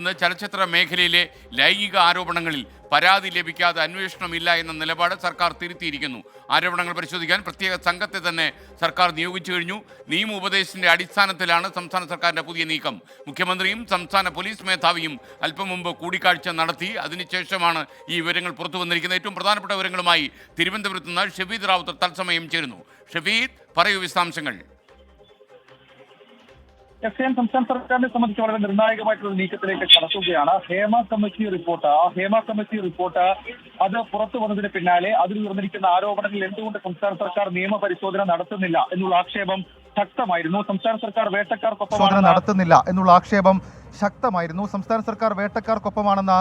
ഇന്ന് ചലച്ചിത്ര മേഖലയിലെ ലൈംഗിക ആരോപണങ്ങളിൽ പരാതി ലഭിക്കാതെ അന്വേഷണമില്ല എന്ന നിലപാട് സർക്കാർ തിരുത്തിയിരിക്കുന്നു. ആരോപണങ്ങൾ പരിശോധിക്കാൻ പ്രത്യേക സംഘത്തെ തന്നെ സർക്കാർ നിയോഗിച്ചു കഴിഞ്ഞു. നിയമ ഉപദേശത്തിന്റെ അടിസ്ഥാനത്തിലാണ് സംസ്ഥാന സർക്കാരിന്റെ പുതിയ നീക്കം. മുഖ്യമന്ത്രിയും സംസ്ഥാന പോലീസ് മേധാവിയും അല്പം മുമ്പ് കൂടിക്കാഴ്ച നടത്തി. അതിനുശേഷമാണ് ഈ വിവരങ്ങൾ പുറത്തു വന്നിരിക്കുന്നത്. ഏറ്റവും പ്രധാനപ്പെട്ട വിവരങ്ങളുമായി തിരുവനന്തപുരത്ത് നിന്ന് ഷഫീദ് റാവുത്തർ തത്സമയം ചേരുന്നു. ഷഫീദ്, പറയൂ വിശദാംശങ്ങൾ. സംസ്ഥാന സർക്കാരിനെ സംബന്ധിച്ച് വളരെ നിർണായകമായിട്ടുള്ള നീക്കത്തിലേക്ക് കടക്കുകയാണ്. ഹേമ കമ്മിറ്റി റിപ്പോർട്ട് അത് പുറത്തു വന്നതിന് പിന്നാലെ അതിൽ ഉയർന്നിരിക്കുന്ന ആരോപണങ്ങളിൽ എന്തുകൊണ്ട് സംസ്ഥാന സർക്കാർ നിയമപരിശോധന നടത്തുന്നില്ല എന്നുള്ള ആക്ഷേപം ശക്തമായിരുന്നു. സംസ്ഥാന സർക്കാർ വേട്ടക്കാർക്കൊപ്പം നടത്തുന്നില്ല എന്നുള്ള ആക്ഷേപം ശക്തമായിരുന്നു. സംസ്ഥാന സർക്കാർ വേട്ടക്കാർക്കൊപ്പമാണെന്ന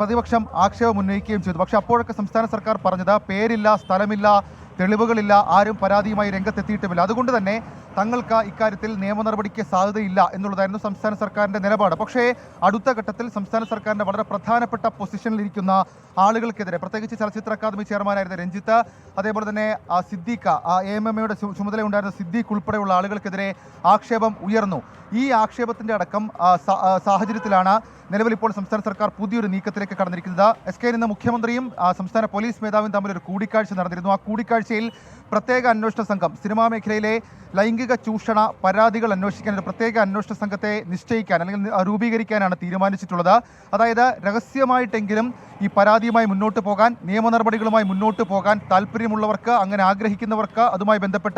പ്രതിപക്ഷം ആക്ഷേപം ഉന്നയിക്കുകയും ചെയ്തു. പക്ഷെ അപ്പോഴൊക്കെ സംസ്ഥാന സർക്കാർ പറഞ്ഞത് പേരില്ല, സ്ഥലമില്ല, തെളിവുകളില്ല, ആരും പരാതിയുമായി രംഗത്തെത്തിയിട്ടുമില്ല. അതുകൊണ്ട് തന്നെ തങ്ങൾക്ക് ഇക്കാര്യത്തിൽ നിയമ നടപടിക്ക് സാധ്യതയില്ല എന്നുള്ളതായിരുന്നു സംസ്ഥാന സർക്കാരിൻ്റെ നിലപാട്. പക്ഷേ അടുത്ത ഘട്ടത്തിൽ സംസ്ഥാന സർക്കാരിൻ്റെ വളരെ പ്രധാനപ്പെട്ട പൊസിഷനിലിരിക്കുന്ന ആളുകൾക്കെതിരെ, പ്രത്യേകിച്ച് ചലച്ചിത്ര അക്കാദമി ചെയർമാനായിരുന്ന രഞ്ജിത്ത്, അതേപോലെ തന്നെ സിദ്ദീഖ്, AMMയുടെ ചുമതലയുണ്ടായിരുന്ന സിദ്ദീഖ് ഉൾപ്പെടെയുള്ള ആളുകൾക്കെതിരെ ആക്ഷേപം ഉയർന്നു. ഈ ആക്ഷേപത്തിൻ്റെ അടക്കം സാഹചര്യത്തിലാണ് നിലവിൽ ഇപ്പോൾ സംസ്ഥാന സർക്കാർ പുതിയൊരു നീക്കത്തിലേക്ക് കടന്നിരിക്കുന്നത്. ഇന്ന് മുഖ്യമന്ത്രിയും സംസ്ഥാന പോലീസ് മേധാവിയും തമ്മിൽ ഒരു കൂടിക്കാഴ്ച നടന്നിരുന്നു. ആ കൂടിക്കാഴ്ചയിൽ പ്രത്യേക അന്വേഷണ സംഘം, സിനിമാ മേഖലയിലെ ലൈംഗിക ചൂഷണ പരാതികൾ അന്വേഷിക്കാൻ ഒരു പ്രത്യേക അന്വേഷണ സംഘത്തെ നിശ്ചയിക്കാൻ അല്ലെങ്കിൽ രൂപീകരിക്കാനാണ് തീരുമാനിച്ചിട്ടുള്ളത്. അതായത് രഹസ്യമായിട്ടെങ്കിലും ഈ പരാതിയുമായി മുന്നോട്ട് പോകാൻ, നിയമ നടപടികളുമായി മുന്നോട്ട് പോകാൻ താല്പര്യമുള്ളവർക്ക്, അങ്ങനെ ആഗ്രഹിക്കുന്നവർക്ക് അതുമായി ബന്ധപ്പെട്ട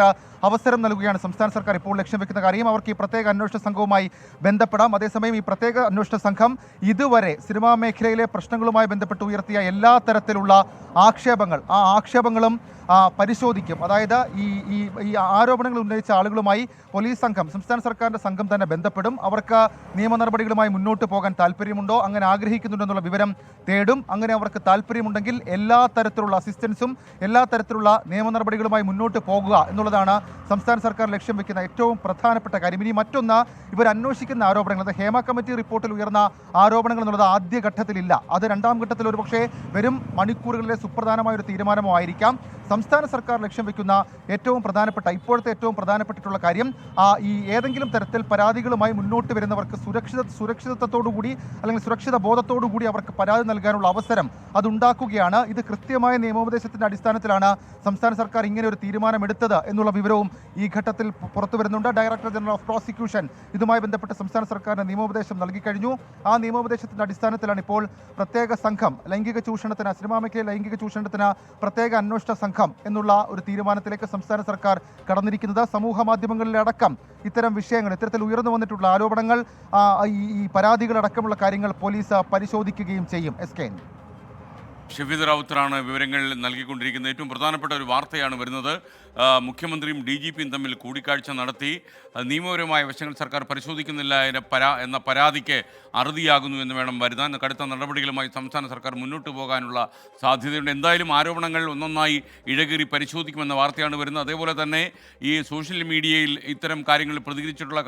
അവസരം നൽകുകയാണ് സംസ്ഥാന സർക്കാർ ഇപ്പോൾ ലക്ഷ്യം വെക്കുന്ന കാര്യം. അവർക്ക് ഈ പ്രത്യേക അന്വേഷണ സംഘവുമായി ബന്ധപ്പെടാം. അതേസമയം ഈ പ്രത്യേക അന്വേഷണ സംഘം ഇതുവരെ സിനിമാ മേഖലയിലെ പ്രശ്നങ്ങളുമായി ബന്ധപ്പെട്ട് ഉയർത്തിയ എല്ലാ തരത്തിലുള്ള ആക്ഷേപങ്ങളും പരിശോധിക്കും. അതായത് ഈ ആരോപണങ്ങൾ ഉന്നയിച്ച ആളുകളുമായി പോലീസ് സംഘം, സംസ്ഥാന സർക്കാരിൻ്റെ സംഘം തന്നെ ബന്ധപ്പെടും. അവർക്ക് നിയമ നടപടികളുമായി മുന്നോട്ട് പോകാൻ താല്പര്യമുണ്ടോ, അങ്ങനെ ആഗ്രഹിക്കുന്നുണ്ടോ എന്നുള്ള വിവരം തേടും. അങ്ങനെ അവർക്ക് താല്പര്യമുണ്ടെങ്കിൽ എല്ലാ തരത്തിലുള്ള അസിസ്റ്റൻസും, എല്ലാ തരത്തിലുള്ള നിയമ നടപടികളുമായി മുന്നോട്ട് പോകുക എന്നുള്ളതാണ് സംസ്ഥാന സർക്കാർ ലക്ഷ്യം വെക്കുന്ന ഏറ്റവും പ്രധാനപ്പെട്ട കാര്യം. ഇനി മറ്റൊന്ന്, ഇവർ അന്വേഷിക്കുന്ന ആരോപണങ്ങൾ, അത് ഹേമ കമ്മിറ്റി റിപ്പോർട്ടിൽ ഉയർന്ന ആരോപണങ്ങൾ എന്നുള്ളത് ആദ്യഘട്ടത്തിലില്ല. അത് രണ്ടാം ഘട്ടത്തിൽ ഒരു പക്ഷേ വരും മണിക്കൂറുകളിലെ സുപ്രധാനമായ ഒരു തീരുമാനമോ ആയിരിക്കാം. സംസ്ഥാന സർക്കാർ ലക്ഷ്യം വെക്കുന്ന ഇപ്പോഴത്തെ ഏറ്റവും പ്രധാനപ്പെട്ടിട്ടുള്ള കാര്യം, ഈ ഏതെങ്കിലും തരത്തിൽ പരാതികളുമായി മുന്നോട്ട് വരുന്നവർക്ക് സുരക്ഷിതത്വത്തോടുകൂടി അല്ലെങ്കിൽ സുരക്ഷിത ബോധത്തോടുകൂടി അവർക്ക് പരാതി നൽകാനുള്ള അവസരം അതുണ്ടാക്കുകയാണ്. ഇത് കൃത്യമായ നിയമോപദേശത്തിന്റെ അടിസ്ഥാനത്തിലാണ് സംസ്ഥാന സർക്കാർ ഇങ്ങനെ ഒരു തീരുമാനമെടുത്തത് എന്നുള്ള വിവരവും ഈ ഘട്ടത്തിൽ പുറത്തു വരുന്നുണ്ട്. ഡയറക്ടർ ജനറൽ ഓഫ് പ്രോസിക്യൂഷൻ ഇതുമായി ബന്ധപ്പെട്ട് സംസ്ഥാന സർക്കാരിന് നിയമോപദേശം നൽകി കഴിഞ്ഞു. ആ നിയമോപദേശത്തിന്റെ അടിസ്ഥാനത്തിലാണ് ഇപ്പോൾ പ്രത്യേക സംഘം, സിനിമാ മേഖലയിലെ ലൈംഗിക ചൂഷണത്തിന് പ്രത്യേക അന്വേഷണ സംഘം എന്നുള്ള ഒരു തീരുമാനത്തിലേക്ക് സംസ്ഥാന സർക്കാർ കടന്നിരിക്കുന്നത്. സമൂഹ മാധ്യമങ്ങളിലടക്കം ഇത്തരം വിഷയങ്ങൾ, ഇത്തരത്തിൽ ഉയർന്നു വന്നിട്ടുള്ള ആരോപണങ്ങൾ, ഈ പരാതികളടക്കമുള്ള കാര്യങ്ങൾ പോലീസ് പരിശോധിക്കുകയും ചെയ്യും. ഷഫീദ് റാവുത്തറാണ് വിവരങ്ങൾ നൽകിക്കൊണ്ടിരിക്കുന്നത്. ഏറ്റവും പ്രധാനപ്പെട്ട ഒരു വാർത്തയാണ് വരുന്നത്. മുഖ്യമന്ത്രിയും DGPയും തമ്മിൽ കൂടിക്കാഴ്ച നടത്തി. നിയമപരമായ വശങ്ങൾ സർക്കാർ പരിശോധിക്കുന്നില്ല എന്ന പരാതിക്ക് അറുതിയാകുന്നു എന്ന് വേണം വരുത്താൻ. കടുത്ത നടപടികളുമായി സംസ്ഥാന സർക്കാർ മുന്നോട്ട് പോകാനുള്ള സാധ്യതയുണ്ട്. എന്തായാലും ആരോപണങ്ങൾ ഒന്നൊന്നായി ഇഴകേറി പരിശോധിക്കുമെന്ന വാർത്തയാണ് വരുന്നത്. അതേപോലെ തന്നെ ഈ സോഷ്യൽ മീഡിയയിൽ ഇത്തരം കാര്യങ്ങൾ പ്രതികരിച്ചിട്ടുള്ള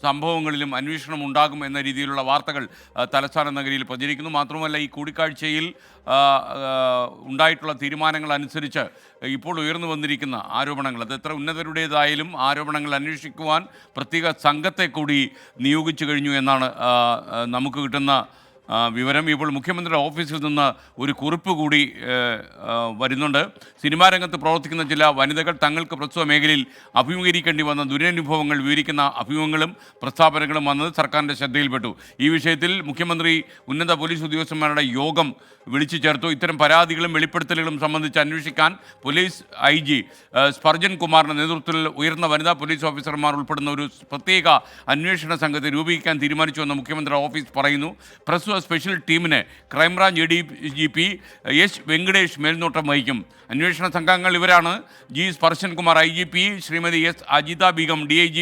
സംഭവങ്ങളിലും അന്വേഷണം ഉണ്ടാകും എന്ന രീതിയിലുള്ള വാർത്തകൾ തലസ്ഥാന നഗരിയിൽ പ്രചരിക്കുന്നു. മാത്രമല്ല, ഈ കൂടിക്കാഴ്ചയിൽ ഉണ്ടായിട്ടുള്ള തീരുമാനങ്ങൾ അനുസരിച്ച് ഇപ്പോൾ ഉയർന്നു വന്നിരിക്കുന്ന ആരോപണങ്ങൾ, അത് എത്ര ഉന്നതരുടേതായാലും ആരോപണങ്ങൾ അന്വേഷിക്കുവാൻ പ്രത്യേക സംഘത്തെ കൂടി നിയോഗിച്ചു കഴിഞ്ഞു എന്നാണ് നമുക്ക് കിട്ടുന്ന വിവരം. ഇപ്പോൾ മുഖ്യമന്ത്രിയുടെ ഓഫീസിൽ നിന്ന് ഒരു കുറിപ്പ് കൂടി വരുന്നുണ്ട്. സിനിമാ രംഗത്ത് പ്രവർത്തിക്കുന്ന ചില വനിതകൾ തങ്ങൾക്ക് പ്രസ്തുത മേഖലയിൽ അഭിമുഖീകരിക്കേണ്ടി വന്ന ദുരനുഭവങ്ങൾ വിവരിക്കുന്ന അഭിമുഖങ്ങളും പ്രസ്താവനകളും വന്നത് സർക്കാരിൻ്റെ ശ്രദ്ധയിൽപ്പെട്ടു. ഈ വിഷയത്തിൽ മുഖ്യമന്ത്രി ഉന്നത പോലീസ് ഉദ്യോഗസ്ഥന്മാരുടെ യോഗം വിളിച്ചു ചേർത്തു. ഇത്തരം പരാതികളും വെളിപ്പെടുത്തലുകളും സംബന്ധിച്ച് അന്വേഷിക്കാൻ പോലീസ് IG സ്പർജൻ കുമാറിൻ്റെ നേതൃത്വത്തിൽ ഉയർന്ന വനിതാ പോലീസ് ഓഫീസർമാർ ഉൾപ്പെടുന്ന ഒരു പ്രത്യേക അന്വേഷണ സംഘത്തെ രൂപീകരിക്കാൻ തീരുമാനിച്ചുവെന്ന് മുഖ്യമന്ത്രിയുടെ ഓഫീസ് പറയുന്നു. പ്രസ്തുത സ്പെഷ്യൽ ടീമിന് ക്രൈംബ്രാഞ്ച് ADGP S വെങ്കടേഷ് മേൽനോട്ടം വഹിക്കും. അന്വേഷണ സംഘങ്ങൾ ഇവരാണ്: G Sparshan Kumar IGP, Shrimati S Ajitha Begum DIG,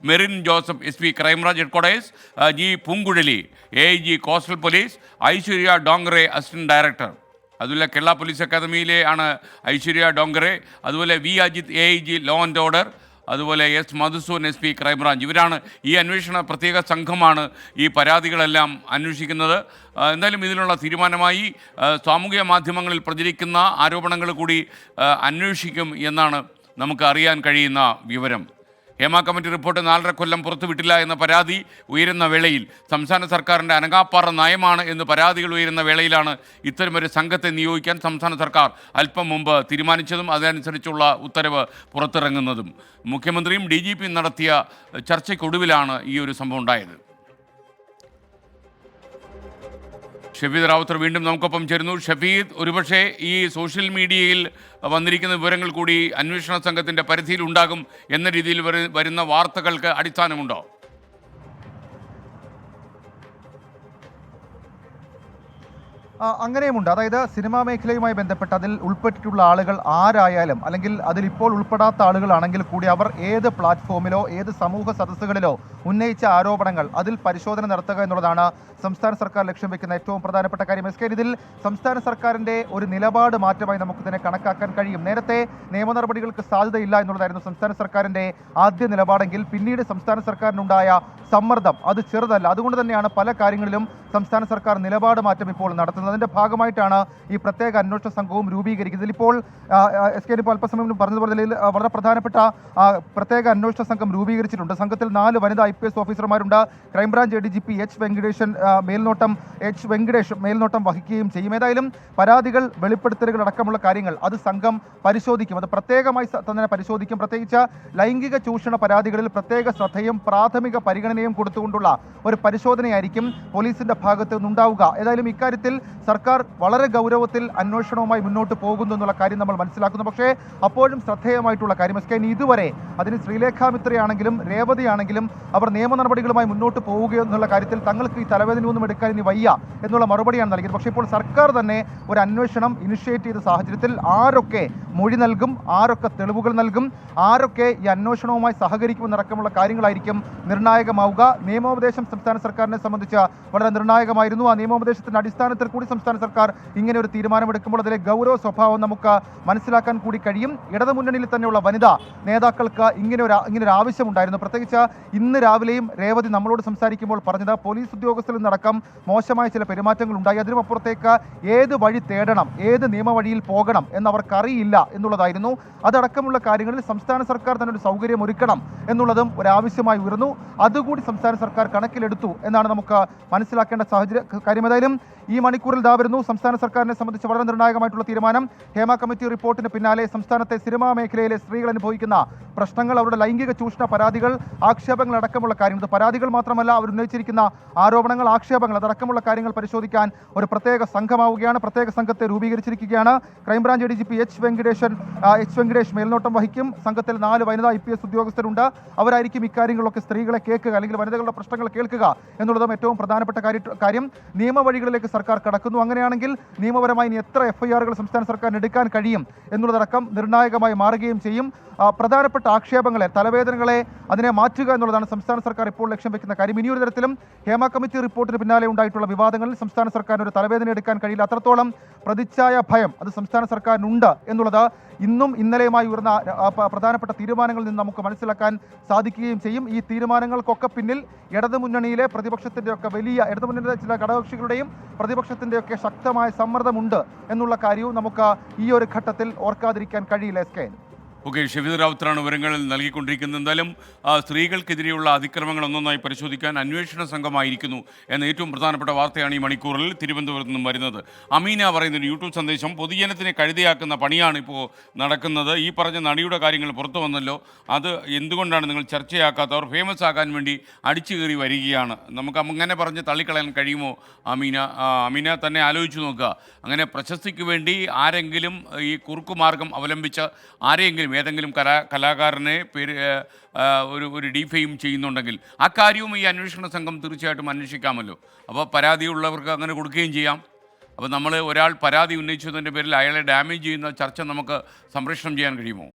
Merin Joseph SP crime branch headquarters, G Poonguzhali AIG coastal police, Aishwarya Dongre assistant director. അതുപോലെ കേരള പോലീസ് അക്കാദമിയിലെ ആണ് ഐശ്വര്യ ഡോങ്റെ. അതുപോലെ V Ajith AIG law and order. അതുപോലെ S മധുസൂൻ SP ക്രൈംബ്രാഞ്ച്. ഇവരാണ് ഈ അന്വേഷണ പ്രത്യേക സംഘമാണ് ഈ പരാതികളെല്ലാം അന്വേഷിക്കുന്നത്. എന്തായാലും ഇതിനുള്ള തീരുമാനമായി സാമൂഹിക മാധ്യമങ്ങളിൽ പ്രചരിക്കുന്ന ആരോപണങ്ങൾ കൂടി അന്വേഷിക്കും എന്നാണ് നമുക്ക് അറിയാൻ കഴിയുന്ന വിവരം. ഹേമ കമ്മിറ്റി റിപ്പോർട്ട് 4.5 കൊല്ലം പുറത്തുവിട്ടില്ല എന്ന പരാതി ഉയരുന്ന വേളയിൽ സംസ്ഥാന സർക്കാരിൻ്റെ അനങ്ങാപ്പാറ നയമാണ് എന്ന് പരാതികൾ ഉയരുന്ന വേളയിലാണ് ഇത്തരമൊരു സംഘത്തെ നിയോഗിക്കാൻ സംസ്ഥാന സർക്കാർ അല്പം മുമ്പ് തീരുമാനിച്ചതും അതനുസരിച്ചുള്ള ഉത്തരവ് പുറത്തിറങ്ങുന്നതും. മുഖ്യമന്ത്രിയും DGPയും നടത്തിയ ചർച്ചയ്ക്കൊടുവിലാണ് ഈ ഒരു സംഭവം ഉണ്ടായത്. ഷഫീദ് റാവുത്തർ വീണ്ടും നമുക്കൊപ്പം ചേരുന്നു. ഷഫീദ്, ഒരുപക്ഷെ ഈ സോഷ്യൽ മീഡിയയിൽ വന്നിരിക്കുന്ന വിവരങ്ങൾ കൂടി അന്വേഷണ സംഘത്തിൻ്റെ പരിധിയിൽ ഉണ്ടാകും എന്ന രീതിയിൽ വരുന്ന വാർത്തകൾക്ക് അടിസ്ഥാനമുണ്ടോ? അങ്ങനെയുമുണ്ട്. അതായത് സിനിമാ മേഖലയുമായി ബന്ധപ്പെട്ട് അതിൽ ഉൾപ്പെട്ടിട്ടുള്ള ആളുകൾ ആരായാലും, അല്ലെങ്കിൽ അതിൽ ഇപ്പോൾ ഉൾപ്പെടാത്ത ആളുകളാണെങ്കിൽ കൂടി അവർ ഏത് പ്ലാറ്റ്ഫോമിലോ ഏത് സമൂഹ സദസ്സുകളിലോ ഉന്നയിച്ച ആരോപണങ്ങൾ അതിൽ പരിശോധന നടത്തുക എന്നുള്ളതാണ് സംസ്ഥാന സർക്കാർ ലക്ഷ്യം വെക്കുന്ന ഏറ്റവും പ്രധാനപ്പെട്ട കാര്യം. ഇതിൽ സംസ്ഥാന സർക്കാരിൻ്റെ ഒരു നിലപാട് മാറ്റമായി നമുക്ക് ഇതിനെ കണക്കാക്കാൻ കഴിയും. നേരത്തെ നിയമ നടപടികൾക്ക് സാധ്യതയില്ല എന്നുള്ളതായിരുന്നു സംസ്ഥാന സർക്കാരിൻ്റെ ആദ്യ നിലപാടെങ്കിൽ പിന്നീട് സംസ്ഥാന സർക്കാരിനുണ്ടായ സമ്മർദ്ദം അത് ചെറുതല്ല. അതുകൊണ്ട് തന്നെയാണ് പല കാര്യങ്ങളിലും സംസ്ഥാന സർക്കാർ നിലപാട് മാറ്റം ഇപ്പോൾ നടത്തുന്നത്. അതിൻ്റെ ഭാഗമായിട്ടാണ് ഈ പ്രത്യേക അന്വേഷണ സംഘവും രൂപീകരിക്കുന്നത്. ഇതിലിപ്പോൾ SK ഇപ്പോൾ അല്പസമയം മുൻപ് പറഞ്ഞതുപോലെ വളരെ പ്രധാനപ്പെട്ട പ്രത്യേക അന്വേഷണ സംഘം രൂപീകരിച്ചിട്ടുണ്ട്. സംഘത്തിൽ 4 വനിതാ IPS ഓഫീസർമാരുണ്ട്. ക്രൈംബ്രാഞ്ച് ADGP വെങ്കടേഷ് മേൽനോട്ടം വഹിക്കുകയും ചെയ്യും. ഏതായാലും പരാതികൾ, വെളിപ്പെടുത്തലുകൾ അടക്കമുള്ള കാര്യങ്ങൾ അത് സംഘം പരിശോധിക്കും. അത് പ്രത്യേകമായി തന്നെ പരിശോധിക്കും. പ്രത്യേകിച്ച് ലൈംഗിക ചൂഷണ പരാതികളിൽ പ്രത്യേക ശ്രദ്ധയും പ്രാഥമിക പരിഗണനയും കൊടുത്തുകൊണ്ടുള്ള ഒരു പരിശോധനയായിരിക്കും പോലീസിന്റെ ഭാഗത്ത് നിന്നുണ്ടാവുക. ഏതായാലും ഇക്കാര്യത്തിൽ സർക്കാർ വളരെ ഗൗരവത്തിൽ അന്വേഷണവുമായി മുന്നോട്ട് പോകുന്നു എന്നുള്ള കാര്യം നമ്മൾ മനസ്സിലാക്കുന്നു. പക്ഷേ അപ്പോഴും ശ്രദ്ധേയമായിട്ടുള്ള കാര്യം ഇതുവരെ അതിന് ശ്രീലേഖ മിത്രയാണെങ്കിലും രേവതിയാണെങ്കിലും അവർ നിയമ നടപടികളുമായി മുന്നോട്ട് പോവുക എന്നുള്ള കാര്യത്തിൽ തങ്ങൾക്ക് ഈ തലവേദനയൊന്നും എടുക്കാൻ ഇനി വയ്യ എന്നുള്ള മറുപടിയാണ് നൽകിയത്. പക്ഷേ ഇപ്പോൾ സർക്കാർ തന്നെ ഒരു അന്വേഷണം ഇനിഷ്യേറ്റ് ചെയ്ത സാഹചര്യത്തിൽ ആരൊക്കെ മൊഴി നൽകും, ആരൊക്കെ തെളിവുകൾ നൽകും, ആരൊക്കെ ഈ അന്വേഷണവുമായി സഹകരിക്കുമെന്നടക്കമുള്ള കാര്യങ്ങളായിരിക്കും നിർണായകമാവുക. നിയമോപദേശം സംസ്ഥാന സർക്കാരിനെ സംബന്ധിച്ച് വളരെ നിർണായകമായിരുന്നു. ആ നിയമോപദേശത്തിന്റെ അടിസ്ഥാനത്തിൽ കൂടി സംസ്ഥാന സർക്കാർ ഇങ്ങനെ ഒരു തീരുമാനമെടുക്കുമ്പോൾ അതിലെ ഗൗരവ സ്വഭാവം നമുക്ക് മനസ്സിലാക്കാൻ കൂടി കഴിയും. ഇടതുമുന്നണിയിൽ തന്നെയുള്ള വനിതാ നേതാക്കൾക്ക് ഇങ്ങനെ ഒരു ആവശ്യമുണ്ടായിരുന്നു. പ്രത്യേകിച്ച് ഇന്ന് രാവിലെയും രേവതി നമ്മളോട് സംസാരിക്കുമ്പോൾ പറഞ്ഞത് പോലീസ് ഉദ്യോഗസ്ഥരിൽ നിന്നടക്കം മോശമായ ചില പെരുമാറ്റങ്ങൾ ഉണ്ടായി. അതിനുമപ്പുറത്തേക്ക് ഏത് വഴി തേടണം, ഏത് നിയമവഴിയിൽ പോകണം എന്നവർക്കറിയില്ല എന്നുള്ളതായിരുന്നു. അതടക്കമുള്ള കാര്യങ്ങളിൽ സംസ്ഥാന സർക്കാർ തന്നെ ഒരു സൗകര്യം ഒരുക്കണം എന്നുള്ളതും ഒരാവശ്യമായി ഉയർന്നു. അതുകൂടി സംസ്ഥാന സർക്കാർ കണക്കിലെടുത്തു എന്നാണ് നമുക്ക് മനസ്സിലാക്കേണ്ട കാര്യം. ഏതായാലും ഈ മണിക്കൂറിൽ വരുന്നു സംസ്ഥാന സർക്കാരിനെ സംബന്ധിച്ച് വളരെ നിർണായകമായിട്ടുള്ള തീരുമാനം. ഹേമ കമ്മിറ്റി റിപ്പോർട്ടിന് പിന്നാലെ സംസ്ഥാനത്തെ സിനിമാ മേഖലയിലെ സ്ത്രീകൾ അനുഭവിക്കുന്ന പ്രശ്നങ്ങൾ, അവരുടെ ലൈംഗിക ചൂഷണ പരാതികൾ, ആക്ഷേപങ്ങൾ അടക്കമുള്ള കാര്യങ്ങൾ, ഇത് പരാതികൾ മാത്രമല്ല അവർ ഉന്നയിച്ചിരിക്കുന്ന ആരോപണങ്ങൾ, ആക്ഷേപങ്ങൾ അതടക്കമുള്ള കാര്യങ്ങൾ പരിശോധിക്കാൻ ഒരു പ്രത്യേക സംഘമാവുകയാണ്. പ്രത്യേക സംഘത്തെ രൂപീകരിച്ചിരിക്കുകയാണ്. ക്രൈംബ്രാഞ്ച് ADGP വെങ്കടേഷ് മേൽനോട്ടം വഹിക്കും. സംഘത്തിൽ 4 വനിതാ IPS ഉദ്യോഗസ്ഥരുണ്ട്. അവരായിരിക്കും ഇക്കാര്യങ്ങളൊക്കെ സ്ത്രീകളെ കേൾക്കുക, അല്ലെങ്കിൽ വനിതകളുടെ പ്രശ്നങ്ങൾ കേൾക്കുക എന്നുള്ളതും ഏറ്റവും പ്രധാനപ്പെട്ട കാര്യം. നിയമവഴികളിലേക്ക് സർക്കാർ കടക്കുന്നു. അങ്ങനെയാണെങ്കിൽ നിയമപരമായി ഇനി എത്ര FIRകൾ സംസ്ഥാന സർക്കാരിന് എടുക്കാൻ കഴിയും എന്നുള്ളതടക്കം നിർണായകമായി മാറുകയും ചെയ്യും. പ്രധാനപ്പെട്ട ആക്ഷേപങ്ങളെ, തലവേദനകളെ അതിനെ മാറ്റുക എന്നുള്ളതാണ് സംസ്ഥാന സർക്കാർ ഇപ്പോൾ ലക്ഷ്യം വെക്കുന്ന കാര്യം. ഇനിയൊരു തരത്തിലും ഹേമ കമ്മിറ്റി റിപ്പോർട്ടിന് പിന്നാലെ ഉണ്ടായിട്ടുള്ള വിവാദങ്ങളിൽ സംസ്ഥാന സർക്കാരിന് ഒരു തലവേദന എടുക്കാൻ കഴിയില്ല. അത്രത്തോളം പ്രതിച്ഛായ ഭയം അത് സംസ്ഥാന സർക്കാരിനുണ്ട് എന്നുള്ളത് ഇന്നും ഇന്നലെയുമായി ഉയർന്ന പ്രധാനപ്പെട്ട തീരുമാനങ്ങളിൽ നിന്ന് നമുക്ക് മനസ്സിലാക്കാൻ സാധിക്കുകയും ചെയ്യും. ഈ തീരുമാനങ്ങൾക്കൊക്കെ പിന്നിൽ ഇടതുമുന്നണിയിലെ ഇടതുമുന്നണിയിലെ ചില ഘടകകക്ഷികളുടെയും പ്രതിപക്ഷത്തിൻ്റെയൊക്കെ ശക്തമായ സമ്മർദ്ദമുണ്ട് എന്നുള്ള കാര്യവും നമുക്ക് ഈ ഒരു ഘട്ടത്തിൽ ഓർക്കാതിരിക്കാൻ കഴിയില്ല. SK. ഓക്കെ, ഷഫീദ് റാവുത്തറാണ് വിവരങ്ങൾ നൽകിക്കൊണ്ടിരിക്കുന്നത്. എന്തായാലും സ്ത്രീകൾക്കെതിരെയുള്ള അതിക്രമങ്ങൾ ഒന്നൊന്നായി പരിശോധിക്കാൻ അന്വേഷണ സംഘമായിരിക്കുന്നു എന്ന ഏറ്റവും പ്രധാനപ്പെട്ട വാർത്തയാണ് ഈ മണിക്കൂറിൽ തിരുവനന്തപുരത്ത് നിന്നും വരുന്നത്. അമീന പറയുന്ന യൂട്യൂബ് സന്ദേശം, പൊതുജനത്തിനെ കഴുതയാക്കുന്ന പണിയാണ് ഇപ്പോൾ നടക്കുന്നത്. ഈ പറഞ്ഞ നടിയുടെ കാര്യങ്ങൾ പുറത്തു വന്നല്ലോ, അത് എന്തുകൊണ്ടാണ് നിങ്ങൾ ചർച്ചയാക്കാത്തവർ ഫേമസ് ആക്കാൻ വേണ്ടി അടിച്ചു കയറി വരികയാണ്. നമുക്ക് അങ്ങനെ പറഞ്ഞ് തള്ളിക്കളയാൻ കഴിയുമോ അമീന തന്നെ ആലോചിച്ച് നോക്കുക. അങ്ങനെ പ്രശസ്തിക്ക് വേണ്ടി ആരെങ്കിലും ഈ കുറുക്കുമാർഗം അവലംബിച്ച് ഏതെങ്കിലും കലാകാരനെ ഒരു ഡിഫെയിം ചെയ്യുന്നുണ്ടെങ്കിൽ ആ കാര്യവും ഈ അന്വേഷണ സംഘം തീർച്ചയായിട്ടും അന്വേഷിക്കാമല്ലോ. അപ്പോൾ പരാതിയുള്ളവർക്ക് അങ്ങനെ കൊടുക്കുകയും ചെയ്യാം. അപ്പോൾ ഒരാൾ പരാതി ഉന്നയിച്ചതിൻ്റെ പേരിൽ അയാളെ ഡാമേജ് ചെയ്യുന്ന ചർച്ച നമുക്ക് സംപ്രേഷണം ചെയ്യാൻ കഴിയുമോ?